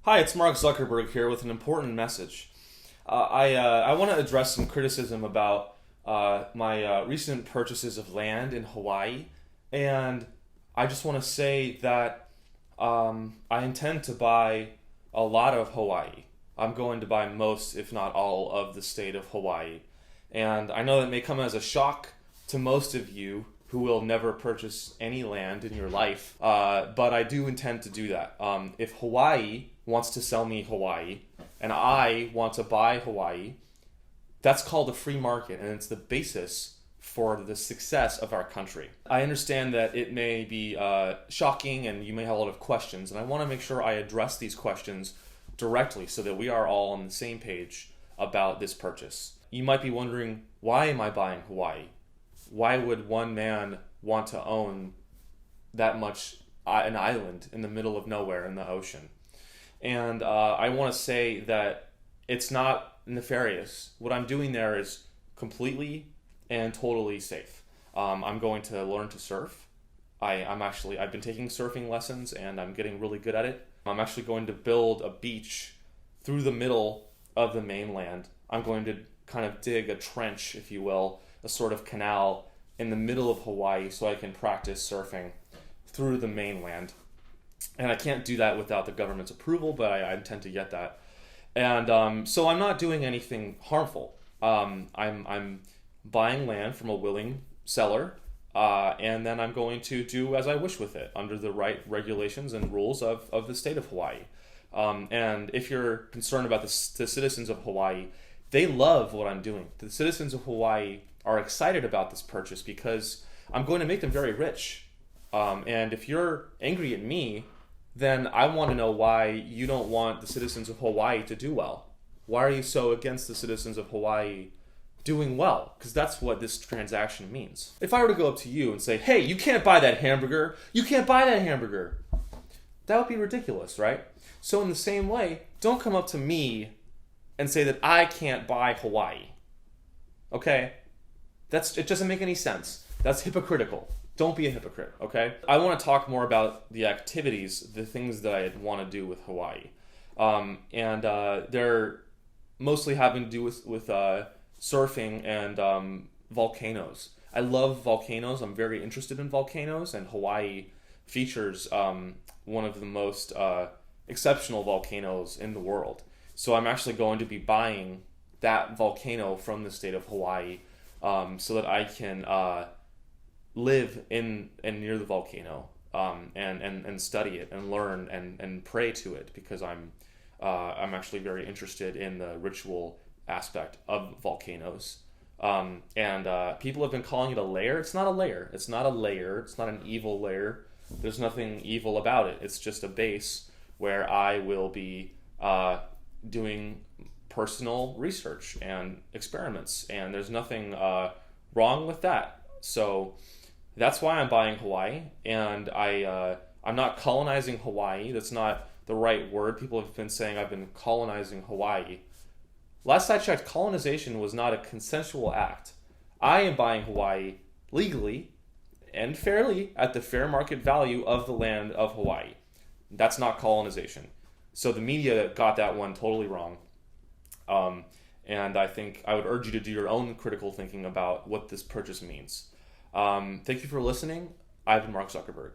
Hi, it's Mark Zuckerberg here with an important message. I want to address some criticism about my recent purchases of land in Hawaii, and I just want to say that I intend to buy a lot of Hawaii. I'm going to buy most, if not all, of the state of Hawaii. And I know that may come as a shock to most of you who will never purchase any land in your life, but I do intend to do that. If Hawaii wants to sell me Hawaii and I want to buy Hawaii, that's called a free market, and it's the basis for the success of our country. I understand that it may be shocking and you may have a lot of questions, and I want to make sure I address these questions directly so that we are all on the same page about this purchase. You might be wondering, why am I buying Hawaii? Why would one man want to own that much an island in the middle of nowhere in the ocean? And I want to say that it's not nefarious. What I'm doing there is completely and totally safe. I'm going to learn to surf. I've been taking surfing lessons and I'm getting really good at it. I'm actually going to build a beach through the middle of the mainland. I'm going to kind of dig a trench, if you will, a sort of canal in the middle of Hawaii so I can practice surfing through the mainland. And I can't do that without the government's approval, but I intend to get that. And so I'm not doing anything harmful. I'm buying land from a willing seller, and then I'm going to do as I wish with it under the right regulations and rules of the state of Hawaii. And if you're concerned about the citizens of Hawaii, they love what I'm doing. The citizens of Hawaii are excited about this purchase because I'm going to make them very rich. And if you're angry at me, then I want to know why you don't want the citizens of Hawaii to do well. Why are you so against the citizens of Hawaii doing well? Because that's what this transaction means. If I were to go up to you and say, hey, you can't buy that hamburger, you can't buy that hamburger, that would be ridiculous, right? So in the same way, don't come up to me and say that I can't buy Hawaii. Okay? It doesn't make any sense. That's hypocritical. Don't be a hypocrite, okay? I want to talk more about the activities, the things that I want to do with Hawaii. They're mostly having to do with surfing and volcanoes. I love volcanoes. I'm very interested in volcanoes, and Hawaii features one of the most exceptional volcanoes in the world. So I'm actually going to be buying that volcano from the state of Hawaii so that I can live in and near the volcano and study it and learn and pray to it, because I'm actually very interested in the ritual aspect of volcanoes. People have been calling it a lair. It's not a lair. It's not a lair. It's not an evil lair. There's nothing evil about it. It's just a base where I will be doing personal research and experiments, and there's nothing wrong with that. So that's why I'm buying Hawaii, and I'm not colonizing Hawaii. That's not the right word. People have been saying I've been colonizing Hawaii. Last I checked, colonization was not a consensual act. I am buying Hawaii legally and fairly at the fair market value of the land of Hawaii. That's not colonization. So the media got that one totally wrong. And I think I would urge you to do your own critical thinking about what this purchase means. Thank you for listening. I've been Mark Zuckerberg.